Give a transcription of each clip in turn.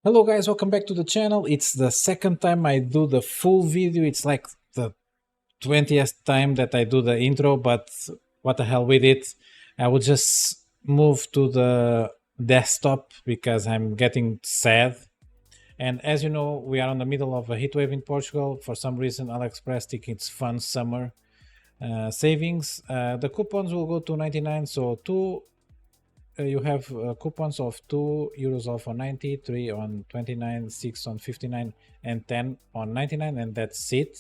Hello guys, welcome back to the channel. It's the second time I do the full video. It's like the 20th time that I do the intro, but what the hell with it. I will just move to the desktop because I'm getting sad. And as you know, we are in the middle of a heat wave in Portugal. For some reason, AliExpress think it's fun summer savings. The coupons will go to 99, so you have coupons of €2 off on 90, 3 on 29, 6 on 59, and 10 on 99, and that's it.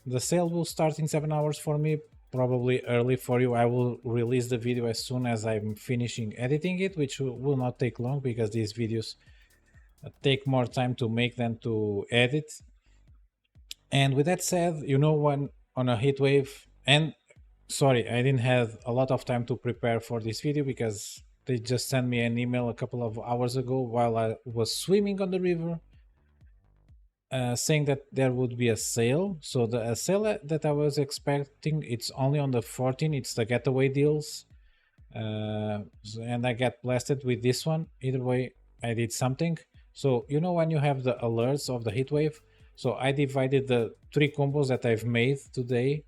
The sale will start in 7 hours for me, probably early for you. I will release the video as soon as I'm finishing editing it, which will not take long because these videos take more time to make than to edit. And with that said, you know, when on a heat wave, and sorry, I didn't have a lot of time to prepare for this video because they just sent me an email a couple of hours ago while I was swimming on the river, saying that there would be a sale. So the sale that I was expecting, it's only on the 14th. It's the getaway deals, and I got blasted with this one. Either way, I did something. So you know when you have the alerts of the heat wave. So I divided the 3 combos that I've made today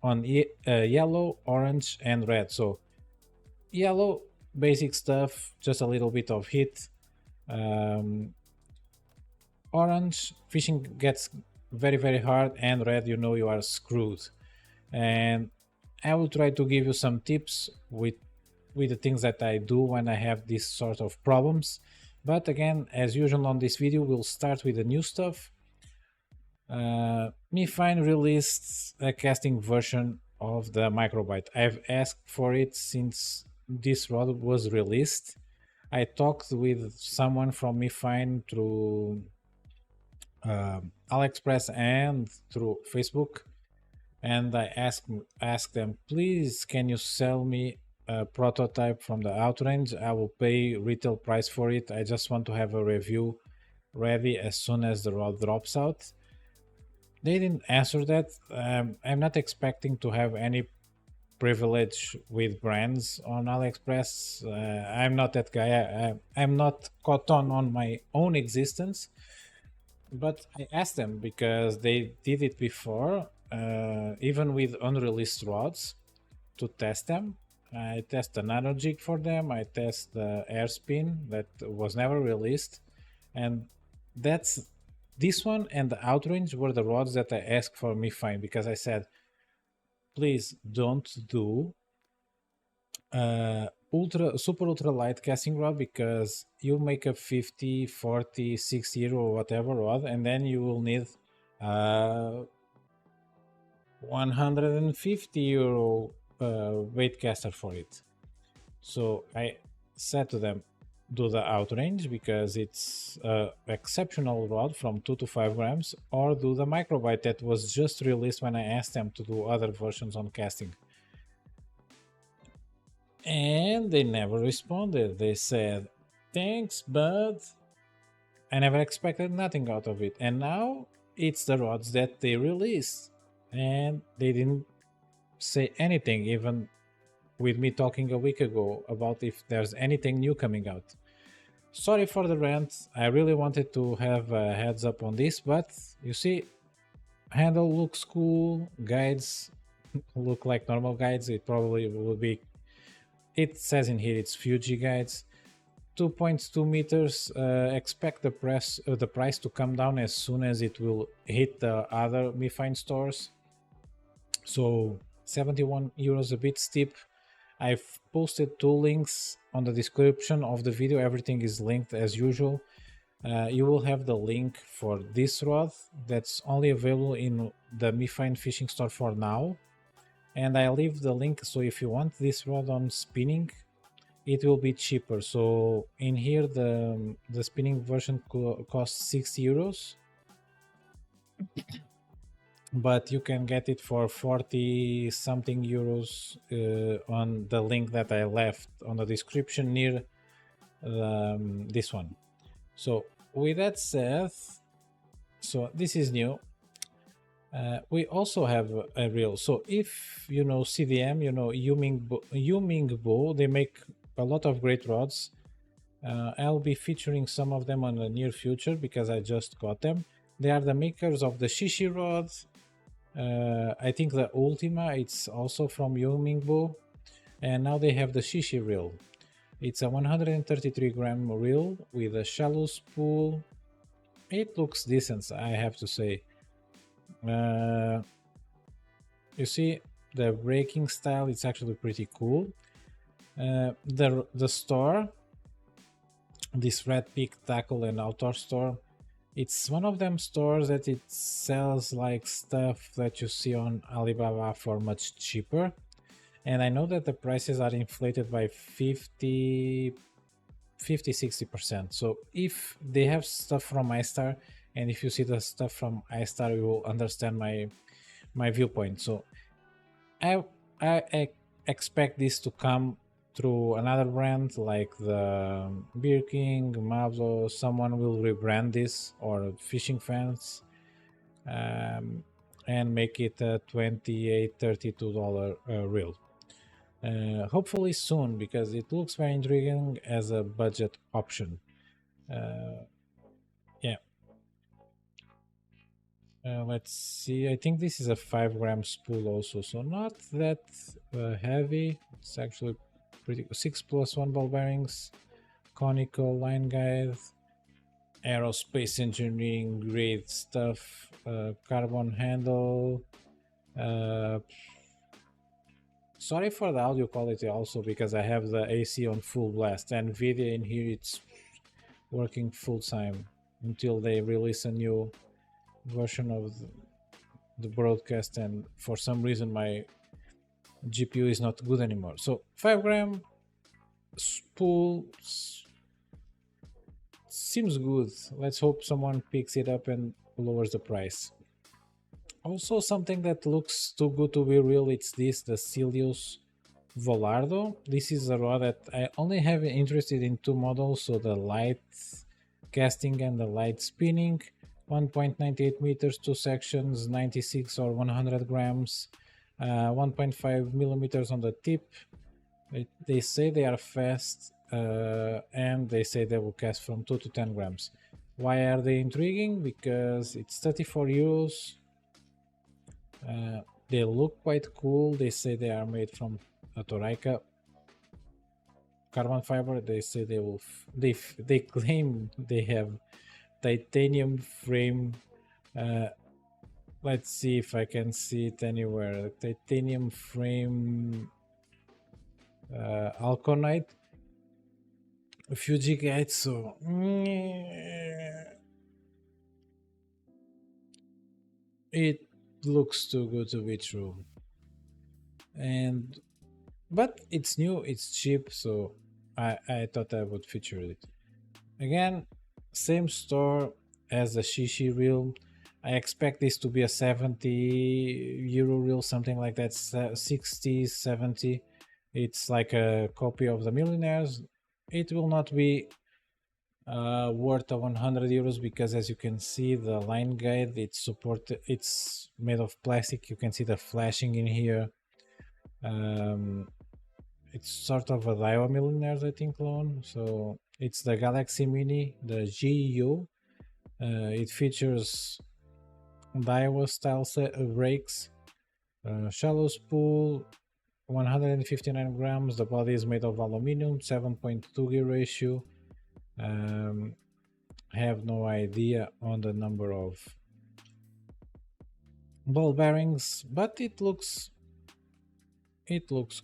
on yellow, orange, and red. So yellow, basic stuff, just a little bit of heat. Orange, fishing gets very hard, and red, you know, you are screwed. And I will try to give you some tips with the things that I do when I have this sort of problems. But again, as usual on this video, we'll start with the new stuff. Mifine released a casting version of the microbite. I've asked for it since this rod was released. I talked with someone from Mifine through AliExpress and through Facebook, and I asked them, please, can you sell me a prototype from the outrange? I will pay retail price for it. I just want to have a review ready as soon as the rod drops out. They didn't answer that. I'm not expecting to have any privilege with brands on AliExpress. I'm not that guy. I'm not caught on my own existence. But I asked them because they did it before, even with unreleased rods, to test them. I test an nano jig for them. I test the air spin that was never released, and that's this one and the outrange were the rods that I asked for mifine because I said, please don't do super ultra light casting rod because you make a 50, 40, 60 or whatever rod, and then you will need 150 euro weight caster for it. So I said to them, do the outrange because it's exceptional rod from 2 to 5 grams, or do the microbite that was just released when I asked them to do other versions on casting. And they never responded. They said, thanks, but I never expected nothing out of it. And now it's the rods that they released, and they didn't say anything, even with me talking a week ago about if there's anything new coming out. Sorry for the rant. I really wanted to have a heads up on this, but you see, handle looks cool, guides look like normal guides. It probably will be, it says in here it's Fuji guides. 2.2 meters. Expect the price to come down as soon as it will hit the other mifine stores. So 71 euros, a bit steep. I've posted 2 links on the description of the video. Everything is linked as usual. You will have the link for this rod that's only available in the mifine fishing store for now, and I leave the link, so if you want this rod on spinning, it will be cheaper. So in here the spinning version costs 60 euros, but you can get it for 40 something euros on the link that I left on the description near this one. So with that said, so this is new. We also have a reel. So if you know CDM, you know Yuming Bo, they make a lot of great rods. I'll be featuring some of them on the near future because I just got them. They are the makers of the Shishi rod. I think the Ultima, it's also from Yumingbo. And now they have the Shishi reel. It's a 133 gram reel with a shallow spool. It looks decent, I have to say. You see, the breaking style, it's actually pretty cool. The store, this Red Peak Tackle and Outdoor store, it's one of them stores that it sells like stuff that you see on Alibaba for much cheaper. And I know that the prices are inflated by 60%. So if they have stuff from iStar, and if you see the stuff from iStar, you will understand my viewpoint. So I expect this to come through another brand like the Beer King, Mavlo. Someone will rebrand this, or fishing fans, and make it a $28-32 reel. Hopefully soon, because it looks very intriguing as a budget option. Yeah. Let's see. I think this is a 5 gram spool also, so not that heavy. It's actually pretty 6+1 ball bearings, conical line guide, aerospace engineering grade stuff, carbon handle. Sorry for the audio quality also, because I have the AC on full blast, and video in here it's working full time until they release a new version of the broadcast, and for some reason my GPU is not good anymore. So 5 gram spool seems good. Let's hope someone picks it up and lowers the price. Also, something that looks too good to be real, it's this, the Cilius Volardo. This is a rod that I only have interested in 2 models, so the light casting and the light spinning. 1.98 meters, 2 sections, 96 or 100 grams, 1.5 millimeters on the tip. They say they are fast, and they say they will cast from 2 to 10 grams. Why are they intriguing? Because it's 34 euros. They look quite cool. They say they are made from a Toraika carbon fiber. They say they will. They claim they have titanium frame. Let's see if I can see it anywhere. Titanium frame, Alconite, Fuji guide. So it looks too good to be true. But it's new, it's cheap, so I thought I would feature it. Again, same store as the Shishi reel. I expect this to be a 70 euro reel, something like that, 60, 70. It's like a copy of the Millionaires. It will not be worth 100 euros, because as you can see, the line guide, it's made of plastic. You can see the flashing in here. It's sort of a Daiwa Millionaires, I think, clone. So it's the Galaxy Mini, the GU. It features Daiwa style brakes, shallow spool, 159 grams. The body is made of aluminum, 7.2 gear ratio. Have no idea on the number of ball bearings, but it looks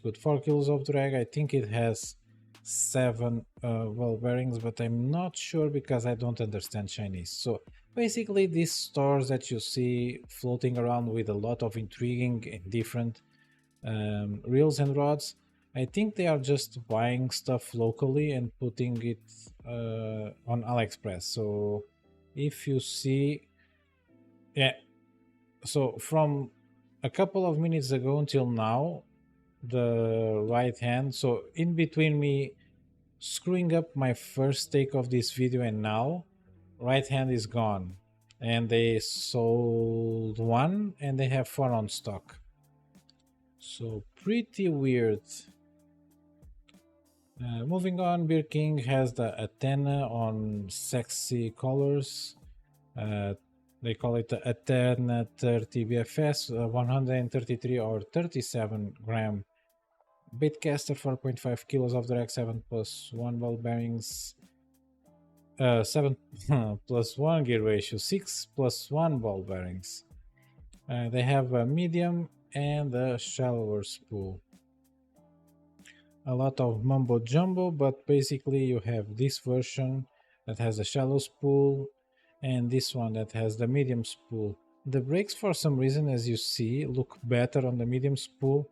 good. 4 kilos of drag. I think it has 7 ball bearings, but I'm not sure because I don't understand Chinese. So basically, these stores that you see floating around with a lot of intriguing and different reels and rods, I think they are just buying stuff locally and putting it on AliExpress. So if you see, yeah, so from a couple of minutes ago until now, the right hand, so in between me screwing up my first take of this video and now, right hand is gone, and they sold 1 and they have 4 on stock. So pretty weird. Moving on, Beer King has the Athena on sexy colors. Uh, they call it the Athena 30 BFS, 133 or 37 gram baitcaster, 4.5 kilos of direct, 7 plus 1 ball bearings, 7 plus 1 gear ratio, 6 plus 1 ball bearings. They have a medium and a shallower spool. A lot of mumbo jumbo, but basically you have this version that has a shallow spool and this one that has the medium spool. The brakes, for some reason, as you see, look better on the medium spool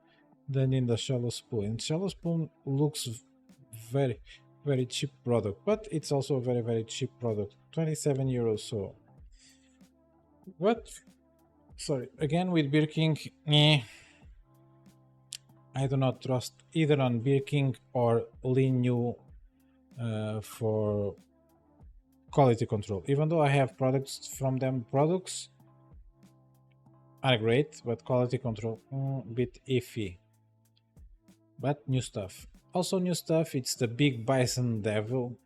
than in the shallow spool. And shallow spool looks very, very cheap product, but it's also a very, very cheap product, 27 euros. So, what? Sorry, again with Birking, I do not trust either on Birking or Linux for quality control. Even though I have products from them, products are great, but quality control a bit iffy. But new stuff. Also new stuff, it's the Big Bison Devil.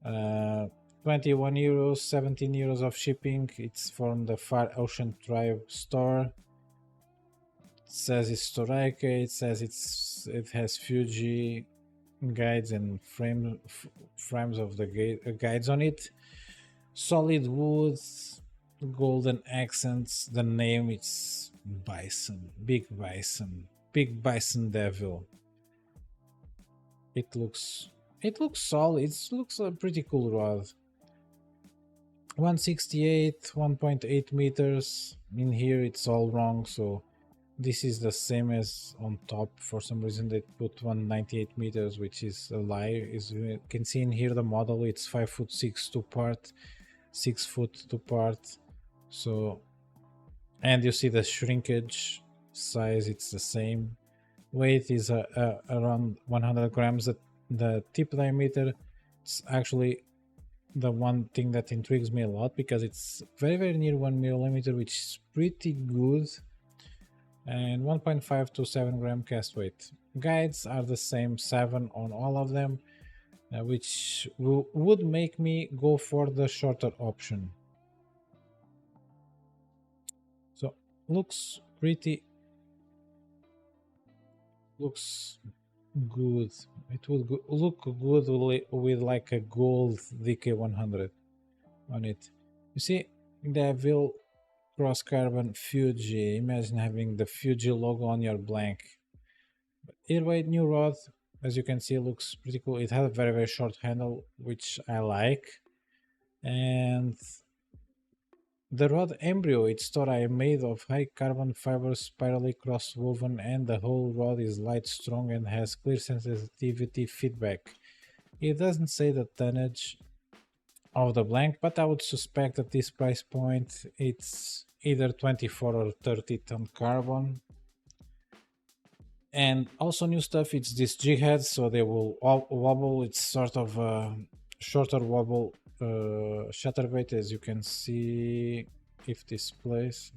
21 euros, 17 euros of shipping. It's from the Far Ocean Tribe store. It says it's Storaica, it says it has Fuji guides and frames of the guides on it. Solid wood, golden accents. The name is Bison, Big Bison Devil. It looks solid. It looks a pretty cool rod. 168, 1.8 meters. In here it's all wrong, so this is the same as on top. For some reason they put 198 meters, which is a lie. As you can see in here, the model, it's 5'6" two part, 6 foot two part. So, and you see the shrinkage size, it's the same. Weight is around 100 grams. The tip diameter, it's actually the one thing that intrigues me a lot, because it's very, very near 1 millimeter, which is pretty good. And 1.5 to 7 gram cast weight. Guides are the same, 7 on all of them, which would make me go for the shorter option. So looks good. It would look good with like a gold DK100 on it. You see, Devil cross carbon Fuji. Imagine having the Fuji logo on your blank. But either way, new rod, as you can see, looks pretty cool. It has a very, very short handle, which I like. And the rod embryo, it's Torai, made of high carbon fibers, spirally cross woven, and the whole rod is light, strong, and has clear sensitivity feedback. It doesn't say the tonnage of the blank, but I would suspect at this price point it's either 24 or 30 ton carbon. And also new stuff, it's this G heads, so they will wobble. It's sort of a shorter wobble chatterbait, as you can see if this plays.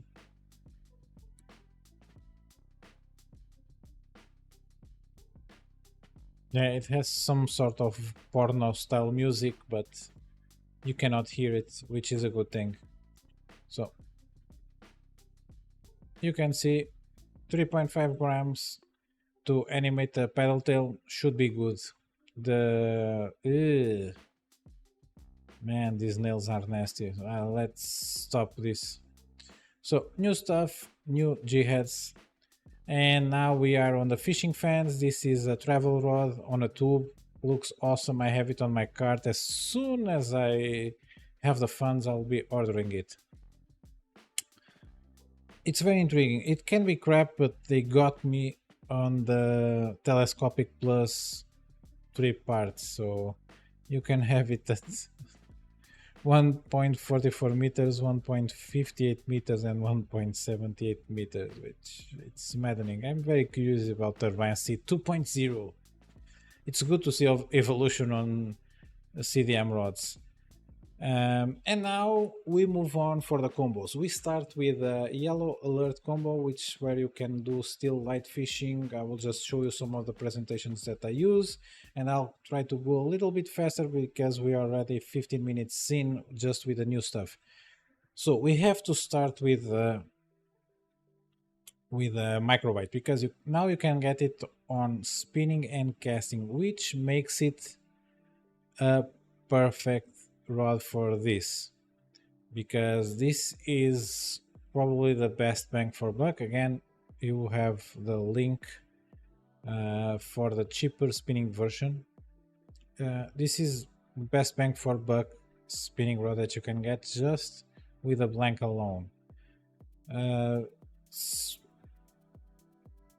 Yeah, it has some sort of porno style music, but you cannot hear it, which is a good thing. So you can see 3.5 grams to animate the paddle tail should be good. Man, these nails are nasty. Let's stop this. So new stuff, new G heads, and now we are on the fishing fans. This is a travel rod on a tube. Looks awesome. I have it on my cart. As soon as I have the funds, I'll be ordering it. It's very intriguing. It can be crap, but they got me on the telescopic plus 3 parts, so you can have it at 1.44 meters, 1.58 meters, and 1.78 meters, which it's maddening. I'm very curious about Turbine C 2.0. It's good to see evolution on CDM rods. And now we move on for the combos. We start with a yellow alert combo, which where you can do still light fishing. I will just show you some of the presentations that I use, and I'll try to go a little bit faster because we are already 15 minutes in just with the new stuff. So we have to start with a microbite because now you can get it on spinning and casting, which makes it a perfect rod for this, because this is probably the best bang for buck. Again, you have the link for the cheaper spinning version. This is best bang for buck spinning rod that you can get just with a blank alone. Uh,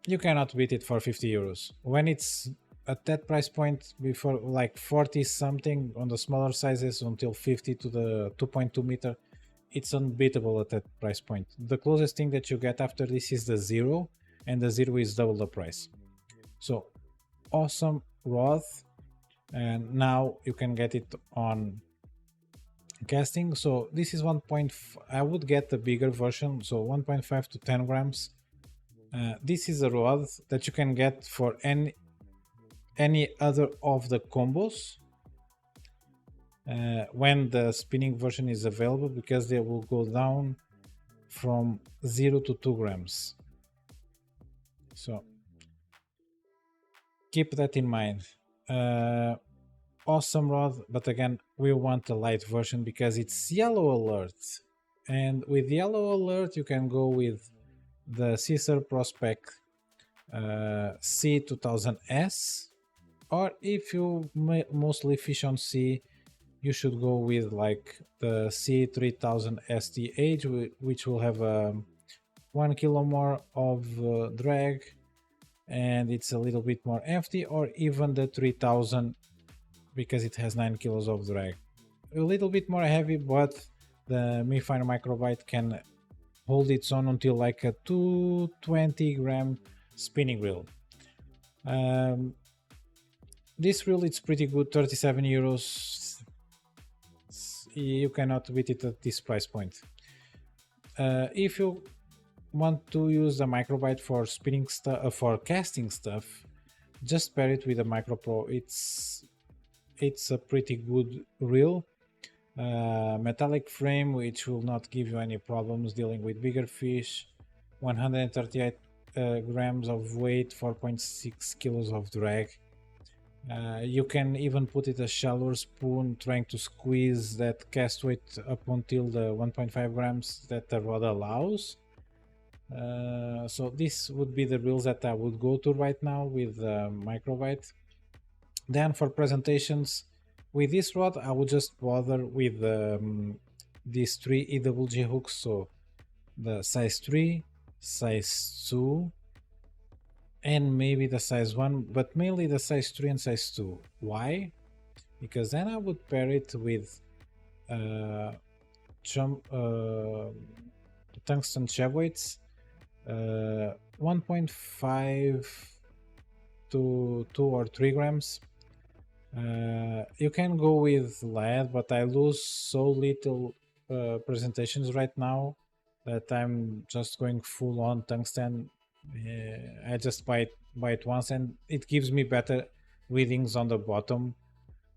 you cannot beat it for 50 euros. When it's at that price point, before like 40 something on the smaller sizes until 50 to the 2.2 meter, it's unbeatable at that price point. The closest thing that you get after this is the zero, and the zero is double the price. So awesome rod, and now you can get it on casting. So this is 1. I would get the bigger version, so 1.5 to 10 grams. This is a rod that you can get for any other of the combos when the spinning version is available, because they will go down from 0 to 2 grams. So keep that in mind. Awesome rod, but again, we want a light version because it's yellow alert, and with yellow alert you can go with the Caesar Prospect C2000S, or if you mostly fish on sea, you should go with like the C3000 STH, which will have 1 kilo more of drag, and it's a little bit more empty, or even the 3000 because it has 9 kilos of drag. A little bit more heavy, but the mifine microbite can hold its own until like a 220 gram spinning reel. This reel, it's pretty good, 37 euros. You cannot beat it at this price point. If you want to use the microbite for spinning stuff, for casting stuff, just pair it with a Micro Pro. It's a pretty good reel. Metallic frame, which will not give you any problems dealing with bigger fish. 138 grams of weight, 4.6 kilos of drag. You can even put it a shallower spoon, trying to squeeze that cast weight up until the 1.5 grams that the rod allows. So this would be the reels that I would go to right now with microbite. Then for presentations, with this rod I would just bother with these 3 EWG hooks, so the size 3, size 2, and maybe the size 1, but mainly the size 3 and size 2. Why? Because then I would pair it with tungsten shab weights, 1.5 to 2 or 3 grams. You can go with lead, but I lose so little presentations right now that I'm just going full on tungsten. I just buy it once, and it gives me better readings on the bottom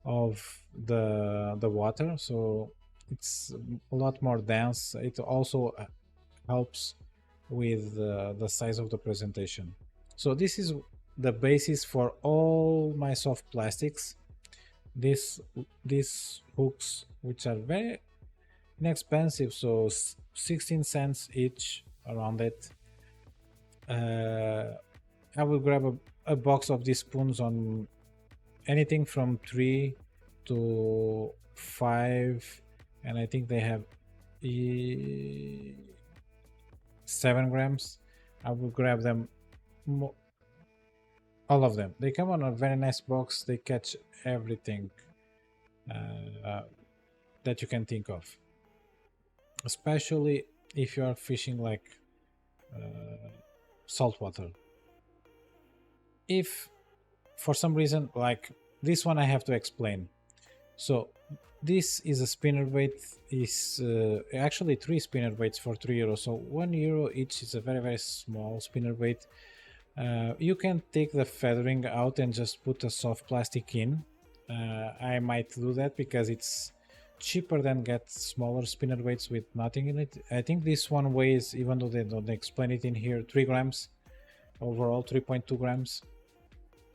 of the water, so it's a lot more dense. It also helps with the size of the presentation. So this is the basis for all my soft plastics. These hooks, which are very inexpensive, so 16 cents each, around it. I will grab a box of these spoons on anything from 3 to 5, and I think they have 7 grams. I will grab them, all of them. They come on a very nice box. They catch everything that you can think of, especially if you are fishing like saltwater. If for some reason, like this one, I have to explain. So This is a spinner bait. Is actually three spinner baits for €3. So €1 each is a very small spinner bait. You can take the feathering out and just put a soft plastic in. I might do that because it's cheaper than get smaller spinner baits with nothing in it. I think this one weighs, even though they don't explain it in here, 3 grams overall, 3.2 grams.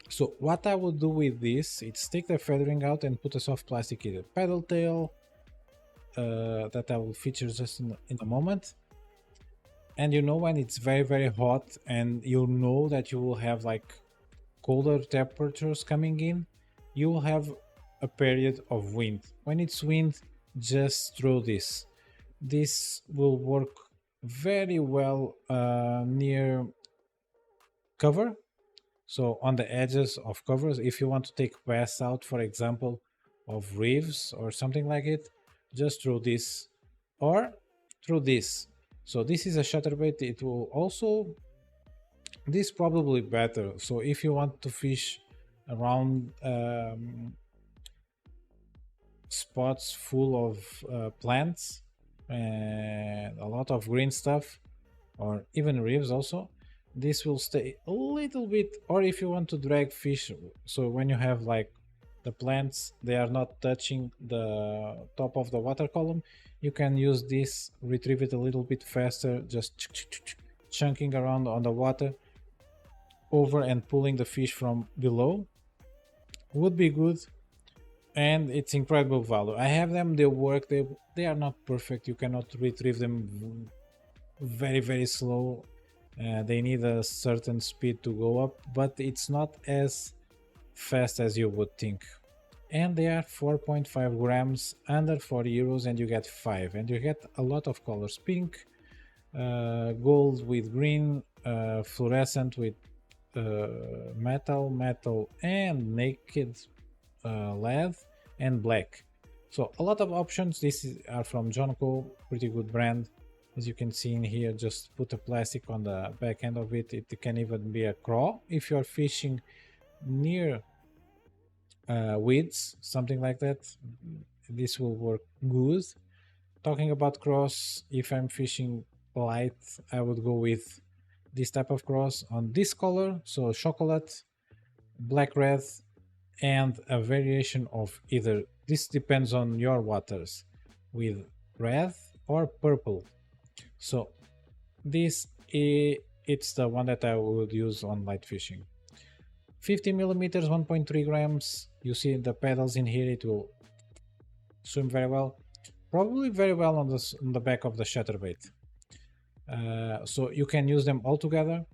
So what I would do with this, it's take the feathering out and put a soft plastic in it. Pedal tail that I will feature just in a moment. And you know when it's very hot and you know that you will have like colder temperatures coming in, you will have a period of wind. When it's wind, just throw this. This will work very well near cover. So on the edges of covers, if you want to take bass out, for example, of reefs or something like it, just throw this or through this. So this is a shutterbait. It will also, this probably better. So if you want to fish around spots full of plants and a lot of green stuff, or even reefs also, this will stay a little bit. Or if you want to drag fish, so when you have like the plants, they are not touching the top of the water column, you can use this, retrieve it a little bit faster, just chunking around on the water over and pulling the fish from below would be good. And it's incredible value. I have them, they work, they are not perfect, you cannot retrieve them very slow. They need a certain speed to go up, but it's not as fast as you would think. And they are 4.5 grams, under €4, and you get 5, and you get a lot of colors: pink, gold with green, fluorescent with metal and naked lead, and black. So a lot of options. Are from Jonco, pretty good brand. As you can see in here, just put a plastic on the back end of it. It can even be a crawl if you're fishing near weeds, something like that. This will work good. Talking about cross, if I'm fishing light, I would go with this type of cross on this color, so chocolate, black red, and a variation of either. This depends on your waters, with red or purple. So this it's the one that I would use on light fishing. 50 millimeters, 1.3 grams. You see the pedals in here, it will swim very well, probably very well on the back of the shutterbait. So you can use them all together.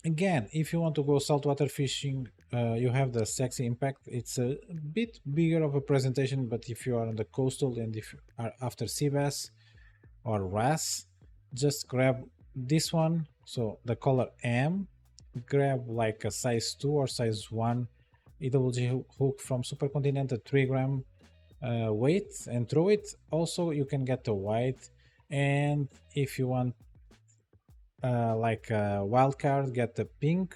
Again, if you want to go saltwater fishing, you have the Sexy Impact. It's a bit bigger of a presentation, but if you are on the coastal and if you are after sea bass or wrasse, just grab this one. So the color M, grab like a size 2 or size 1 EWG hook from Supercontinent, a 3 gram weight, and throw it. Also you can get the white, and if you want like a wild card, get the pink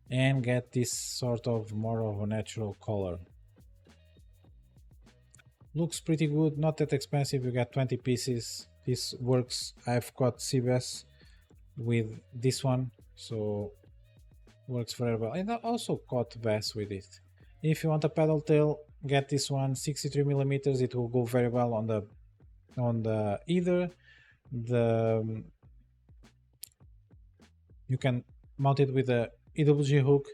and get this sort of more of a natural color. Looks pretty good, not that expensive. You get 20 pieces. This works. I've caught sea bass with this one, so works very well, and I also caught bass with it. If you want a paddle tail, get this one, 63 millimeters. It will go very well on the either the you can mount it with a EWG hook,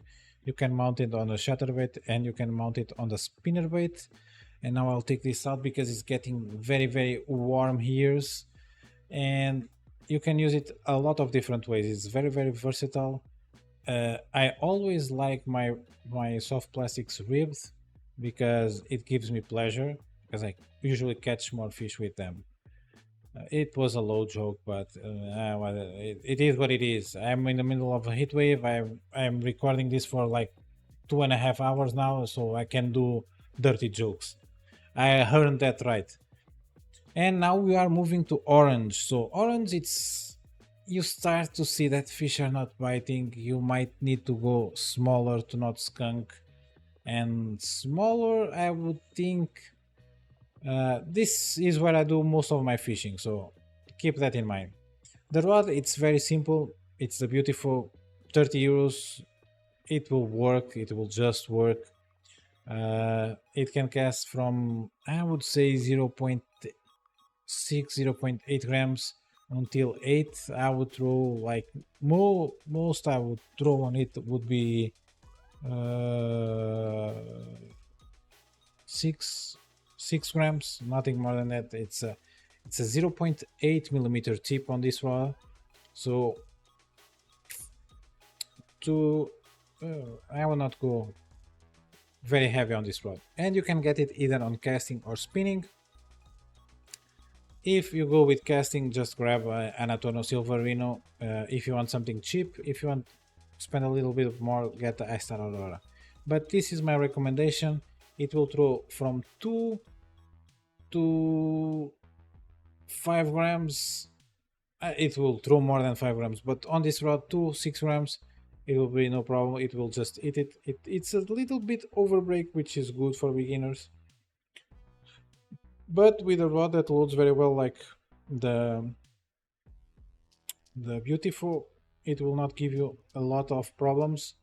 you can mount it on a shutterbait, and you can mount it on the spinnerbait. And now I'll take this out because it's getting very warm here, and you can use it a lot of different ways. It's very versatile. I always like my soft plastics ribbed because it gives me pleasure, because I usually catch more fish with them. It was a low joke, but it is what it is. I'm in the middle of a heat wave. I'm recording this for like 2.5 hours now, so I can do dirty jokes. I earned that right. And now we are moving to orange. So orange, you start to see that fish are not biting. You might need to go smaller to not skunk. And smaller, I would think This is where I do most of my fishing, so keep that in mind. The rod, it's very simple. It's a beautiful 30 euros. It will work. It will just work. It can cast from, I would say, zero point 0.6, 0.8 grams until 8. I would throw like most I would throw on it would be uh, 6 6 grams, nothing more than that. It's a 0.8 millimeter tip on this rod, so to I will not go very heavy on this rod. And you can get it either on casting or spinning. If you go with casting, just grab an Atono Silverino. If you want something cheap, if you want to spend a little bit more, get the iStar Aurora. But this is my recommendation. It will throw from 2 to 5 grams. It will throw more than 5 grams, but on this rod, 6 grams, it will be no problem. It will just eat it. It's a little bit overbreak, which is good for beginners. But with a rod that loads very well, like the Beautiful, it will not give you a lot of problems.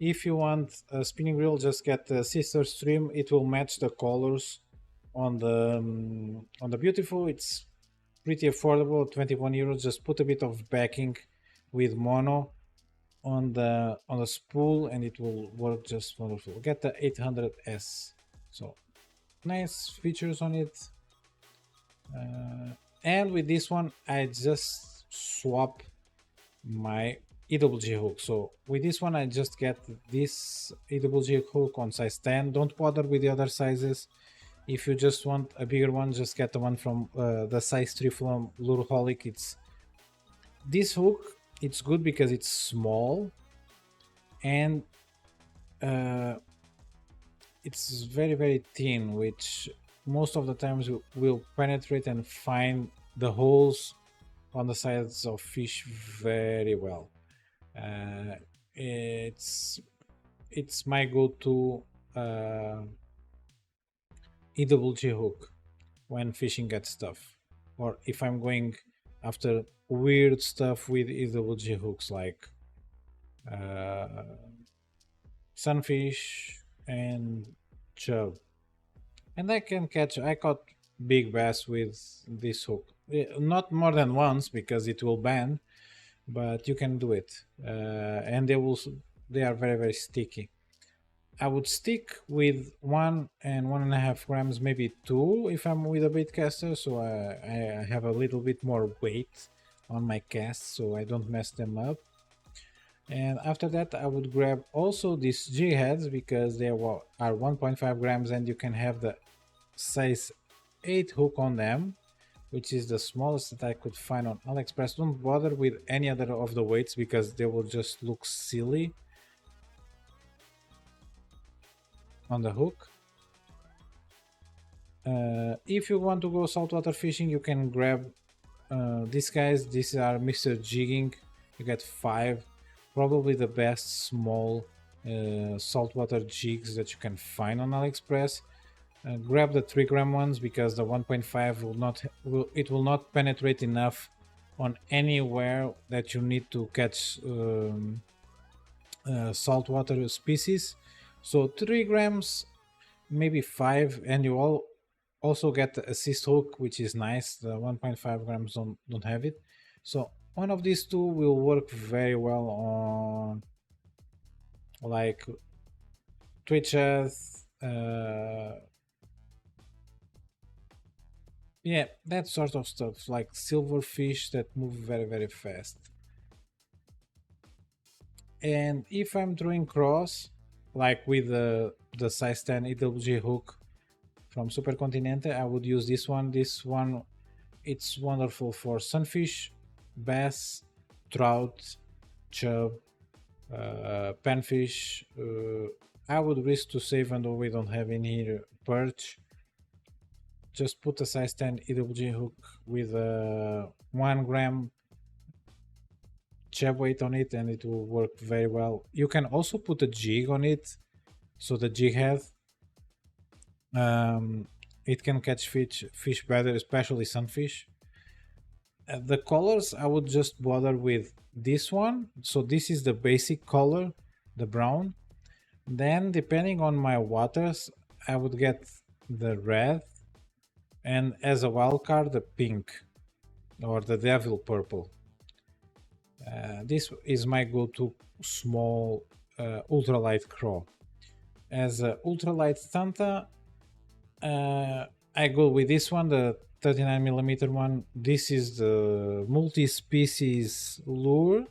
If you want a spinning reel, just get the sister stream. It will match the colors on the Beautiful. It's pretty affordable, 21 euros. Just put a bit of backing with mono on the spool and it will work just wonderful. Get the 800S. So nice features on it. And with this one, I just swap my EWG hook. So with this one, I just get this EWG hook on size 10. Don't bother with the other sizes. If you just want a bigger one, just get the one from the size 3 from Lureholic. It's this hook. It's good because it's small and it's very thin, which most of the times will penetrate and find the holes on the sides of fish very well. It's my go-to EWG hook when fishing at stuff, or if I'm going after weird stuff with EWG hooks like sunfish and chub. And I caught big bass with this hook. Not more than once because it will bend, but you can do it. And they are very sticky. I would stick with 1 and 1.5 grams, maybe 2 if I'm with a bait caster, so I have a little bit more weight on my casts so I don't mess them up. And after that, I would grab also these G heads because they are 1.5 grams and you can have the size 8 hook on them, which is the smallest that I could find on AliExpress. Don't bother with any other of the weights because they will just look silly on the hook. If you want to go saltwater fishing, you can grab these guys. These are Mr. Jigging. You get 5, probably the best small saltwater jigs that you can find on AliExpress. Grab the 3 gram ones because the 1.5 will not penetrate enough on anywhere that you need to catch saltwater species. So 3 grams, maybe 5, and you also get the assist hook, which is nice. The 1.5 grams don't have it. So one of these two will work very well on like twitches, yeah, that sort of stuff, like silverfish that move very fast. And if I'm throwing cross, like with the size 10 EWG hook from Supercontinente, I would use this one. This one, it's wonderful for sunfish, bass, trout, chub, panfish. I would risk to say, even though we don't have in here perch, just put a size 10 EWG hook with a 1 gram chub weight on it and it will work very well. You can also put a jig on it, so the jig head. it can catch fish better, especially sunfish. The colors, I would just bother with this one. So this is the basic color, the brown. Then depending on my waters, I would get the red, and as a wild card, the pink or the devil purple. This is my go-to small ultralight crow. As a ultralight Santa, I go with this one, the 39mm one. This is the multi-species lure.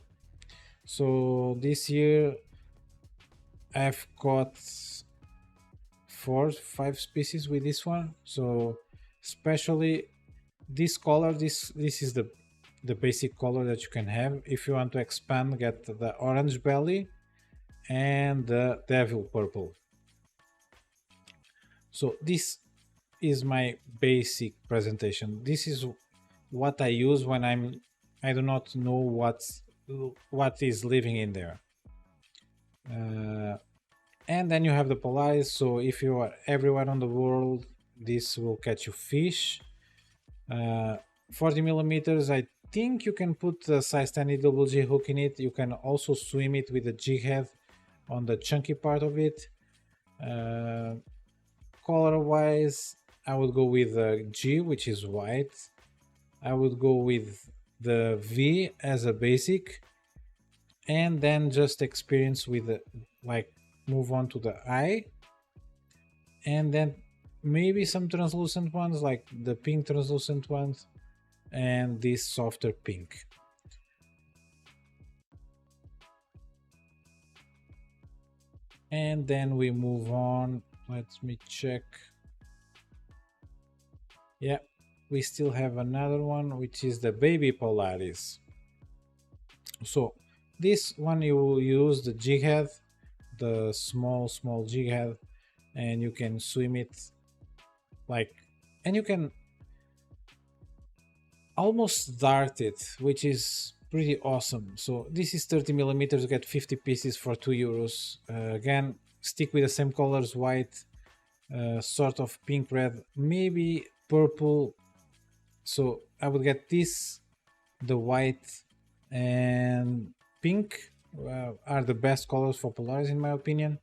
So this year I've caught 4-5 species with this one. So especially this color, this is the basic color that you can have. If you want to expand, get the orange belly and the devil purple. So this is my basic presentation. This is what I use when I do not know what is living in there. And then you have the Polaris. So if you are everywhere on the world, this will catch you fish. 40 millimeters, I think you can put a size 10 EWG hook in it. You can also swim it with a jig head on the chunky part of it. Color wise, I would go with the G, which is white. I would go with the V as a basic, and then just experience with the, like, move on to the I, and then maybe some translucent ones like the pink translucent ones and this softer pink. And then we move on. Let me check. Yeah, we still have another one, which is the baby Polaris. So this one you will use the jig head, the small jig head, and you can swim it like, and you can almost dart it, which is pretty awesome. So this is 30 millimeters, you get 50 pieces for €2. Again, stick with the same colors, white, sort of pink, red, maybe purple. So I would get this, the white and pink are the best colors for Polaris in my opinion.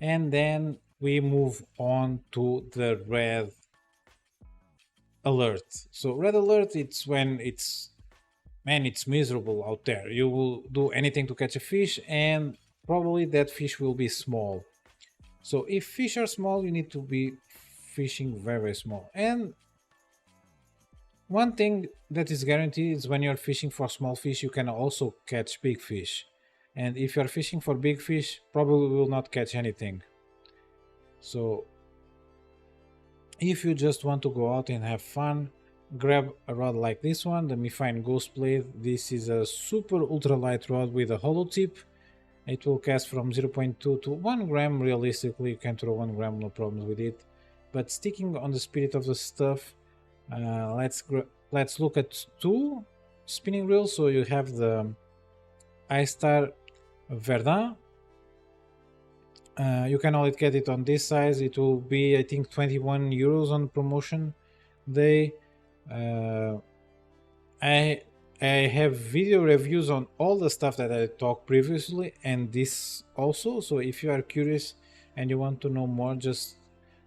And then we move on to the red alert. So red alert, it's when it's miserable out there. You will do anything to catch a fish, and probably that fish will be small. So if fish are small, you need to be fishing very small. And one thing that is guaranteed is when you're fishing for small fish, you can also catch big fish. And if you're fishing for big fish, probably will not catch anything. So if you just want to go out and have fun, grab a rod like this one, the Mifine Ghost Blade. This is a super ultralight rod with a hollow tip. It will cast from 0.2 to 1 gram. Realistically, you can throw 1 gram, no problems with it. But sticking on the spirit of the stuff, let's look at 2 spinning reels. So you have the iStar Verdun. You can only get it on this size. It will be, I think, €21 on promotion day. I have video reviews on all the stuff that I talked previously and this also. So if you are curious and you want to know more, just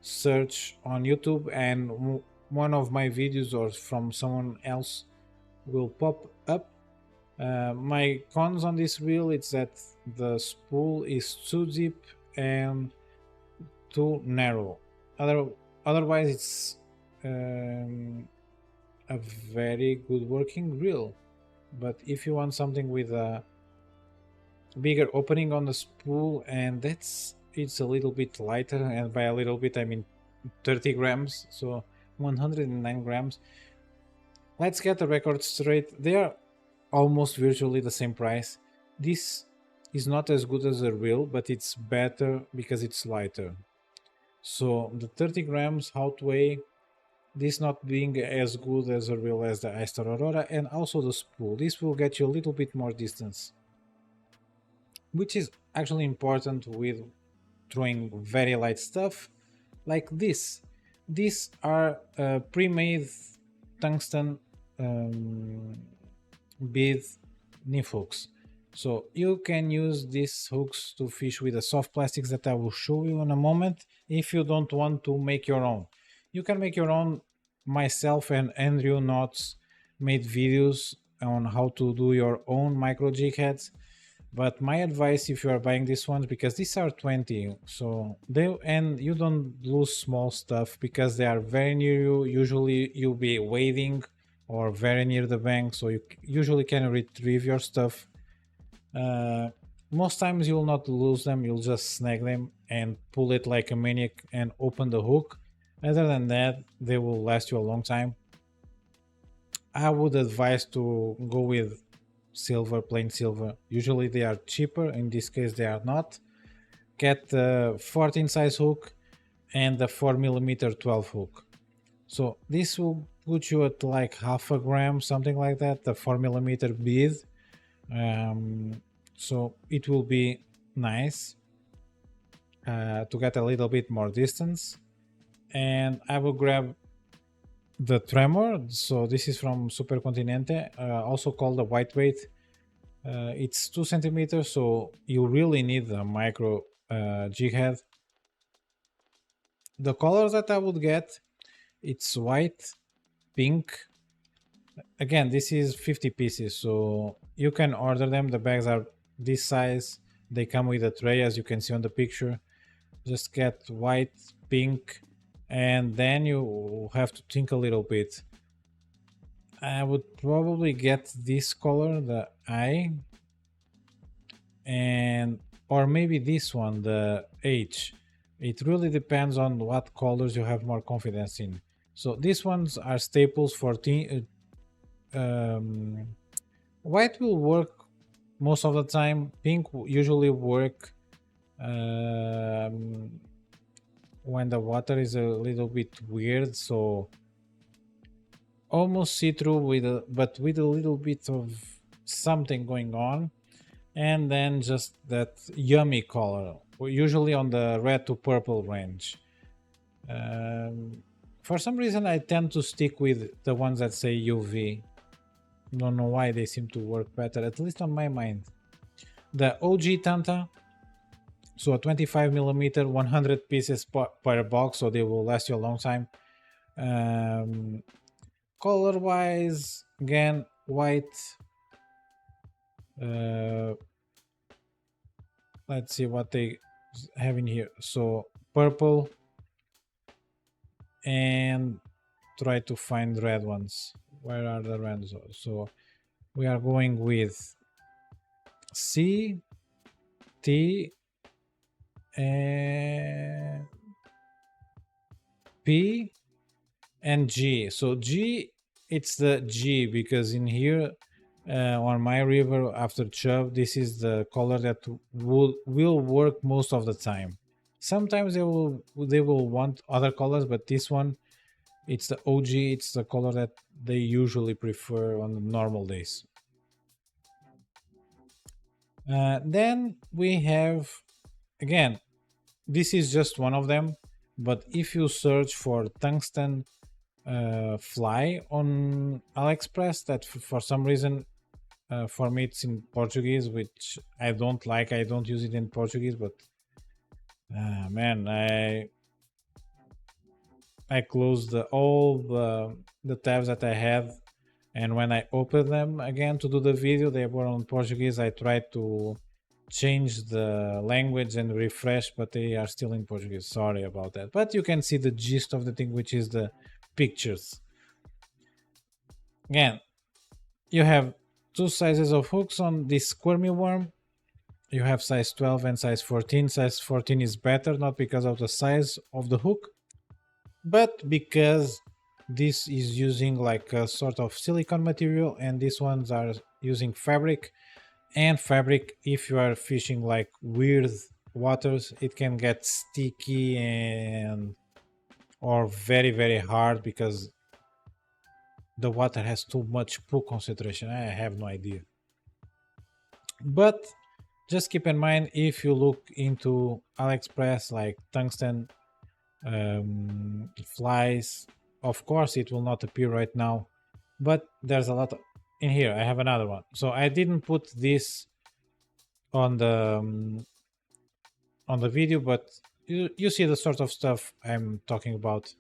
search on YouTube and one of my videos or from someone else will pop up. My cons on this reel is that the spool is too deep and too narrow. Otherwise, it's a very good working reel. But if you want something with a bigger opening on the spool, and it's a little bit lighter, and by a little bit I mean 30 grams, so 109 grams. Let's get the record straight. They are almost virtually the same price. This is not as good as a reel, but it's better because it's lighter. So the 30 grams heatwave, this not being as good as a reel as the iStar Aurora, and also the spool. This will get you a little bit more distance, which is actually important with throwing very light stuff like this. these are pre-made tungsten um, bead nymph hooks. So you can use these hooks to fish with the soft plastics that I will show you in a moment if you don't want to make your own. You can make your own. Myself and Andrew Knotts made videos on how to do your own micro jig heads. But my advice if you are buying these ones, because these are 20, so they, and you don't lose small stuff because they are very near you. Usually you'll be wading or very near the bank, so you usually can retrieve your stuff. uh, Most times you will not lose them, you'll just snag them and pull it like a maniac and open the hook. Other than that, they will last you a long time. I would advise to go with silver, plain silver. Usually they are cheaper, in this case they are not. Get the 14 size hook and the 4mm 12 hook. So this will put you at like half a gram, something like that, the 4mm bead. So it will be nice to get a little bit more distance. And I will grab the tremor. So this is from Supercontinente, also called the white weight. It's 2 centimeters, so you really need a micro jig head. The colors that I would get, it's white, pink. Again, this is 50 pieces, so you can order them. The bags are this size. They come with a tray, as you can see on the picture. Just get white, pink, and then you have to think a little bit. I would probably get this color, the I, and or maybe this one, the H. It really depends on what colors you have more confidence in. So these ones are staples for white will work most of the time. Pink usually work when the water is a little bit weird, so almost see-through with but with a little bit of something going on. And then just that yummy color, usually on the red to purple range. For some reason I tend to stick with the ones that say UV. Don't know why, they seem to work better, at least on my mind. The OG Tanta, so a 25mm 100 pieces per box, so they will last you a long time. Color wise, again, white, let's see what they have in here. So purple, and try to find red ones. Where are the reds? So we are going with C, T, and P, and G. So G, it's the G because in here on my river after chub, this is the color that will work most of the time. Sometimes they will want other colors, but this one, it's the OG. It's the color that they usually prefer on the normal days. Then we have, again, this is just one of them, but if you search for tungsten fly on AliExpress, that for some reason for me it's in Portuguese, which I don't like. I don't use it in Portuguese, but man, I closed all the tabs that I had, and when I opened them again to do the video, they were on Portuguese. I tried to change the language and refresh, but they are still in Portuguese. Sorry about that, but you can see the gist of the thing, which is the pictures. Again, you have two sizes of hooks on this squirmy worm. You have size 12 and size 14. Size 14 is better, not because of the size of the hook, but because this is using like a sort of silicone material, and these ones are using fabric. And fabric, if you are fishing like weird waters, it can get sticky and or very very hard because the water has too much pull concentration. I have no idea, but just keep in mind, if you look into AliExpress like tungsten flies. Of course it will not appear right now, but there's a lot in here. I have another one, so I didn't put this on the video, but you see the sort of stuff I'm talking about.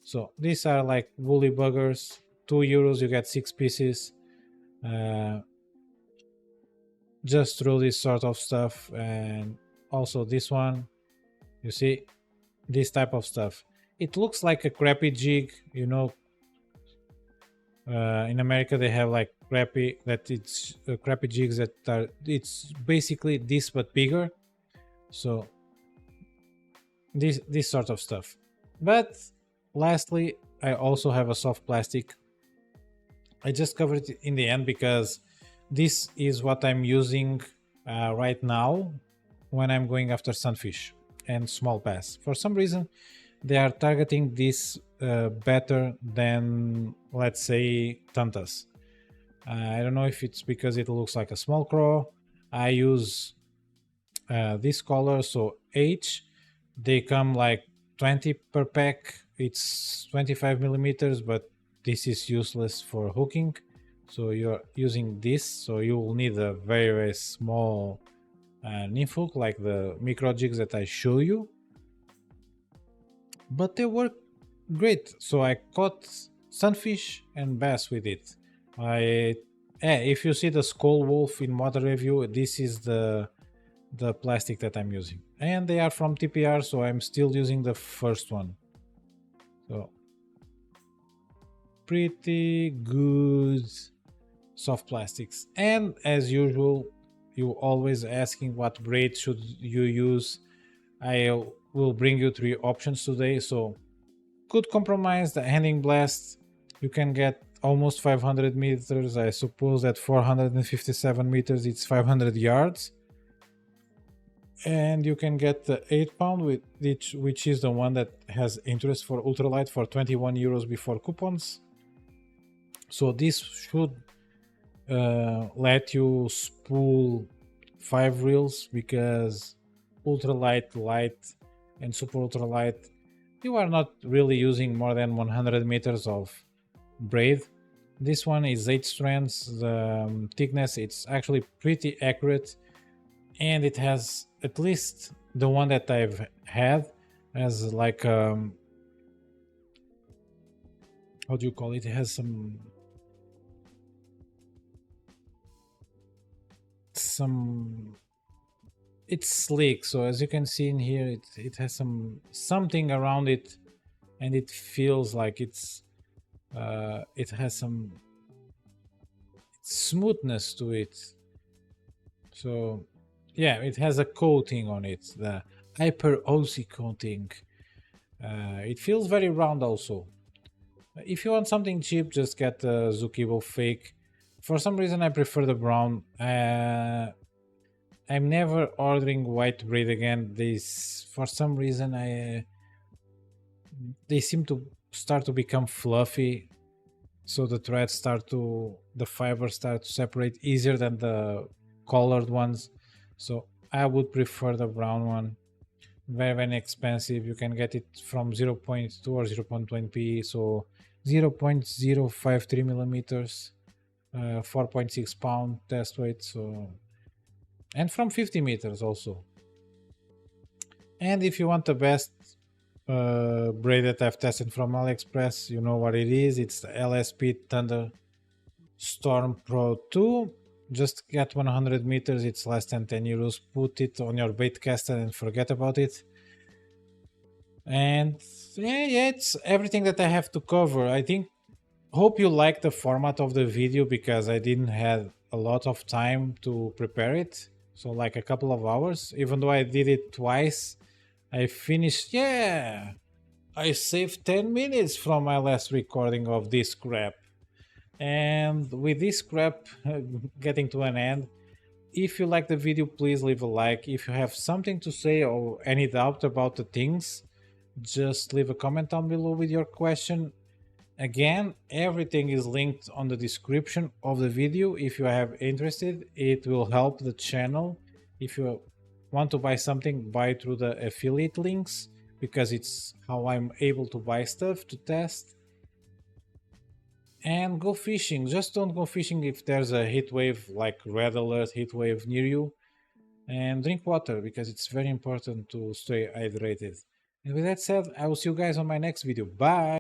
So these are like woolly buggers, €2 you get 6 pieces. Just through this sort of stuff. And also this one, you see, this type of stuff. It looks like a crappy jig, you know. In America they have like crappy jigs that are, it's basically this but bigger. So this sort of stuff. But lastly, I also have a soft plastic. I just covered it in the end because this is what I'm using right now when I'm going after sunfish and small bass. For some reason, they are targeting this better than, let's say, tantas. I don't know if it's because it looks like a small craw. I use this color, so H. They come like 20 per pack. It's 25 millimeters, but this is useless for hooking. So you're using this, so you will need a very, very small nymph hook, like the micro jigs that I show you. But they work great. So I caught sunfish and bass with it. If you see the skull wolf in water review, this is the plastic that I'm using, and they are from TPR, so I'm still using the first one. So pretty good soft plastics. And as usual, you always asking what braid should you use. I will bring you 3 options today. So good compromise, the Handing Blast, you can get almost 500 meters. I suppose at 457 meters it's 500 yards. And you can get the 8 pound, which is the one that has interest for ultralight, for €21 before coupons. So this should let you spool 5 reels, because ultralight, light and super ultralight, you are not really using more than 100 meters of braid. This one is 8 strands. The thickness, it's actually pretty accurate, and it has, at least the one that I've had, as like how do you call it? It has some it's sleek. So as you can see in here, it has something around it, and it feels like it has some smoothness to it. So yeah, it has a coating on it, the hyper OC coating. It feels very round also. If you want something cheap, just get the Zukibo fake. For some reason I prefer the brown. I'm never ordering white braid again. For some reason they seem to start to become fluffy, so the threads the fibers start to separate easier than the colored ones. So I would prefer the brown one. Very, very expensive. You can get it from 0.2 or 0.20p, so 0.053 millimeters, 4.6 pound test weight. So, and from 50 meters also. And if you want the best braid that I've tested from AliExpress, you know what it is. It's the LSP Thunder Storm Pro 2. Just get 100 meters, it's less than €10. Put it on your bait caster and forget about it. And yeah, it's everything that I have to cover. Hope you like the format of the video, because I didn't have a lot of time to prepare it. So like a couple of hours, even though I did it twice. I finished, I saved 10 minutes from my last recording of this crap. And with this crap getting to an end, if you like the video, please leave a like. If you have something to say or any doubt about the things, just leave a comment down below with your question. Again, everything is linked on the description of the video. If you have interested, it will help the channel. If you want to buy something, buy through the affiliate links, because it's how I'm able to buy stuff to test. And go fishing. Just don't go fishing if there's a heat wave, like red alert heat wave near you. And drink water because it's very important to stay hydrated. And with that said, I will see you guys on my next video. Bye!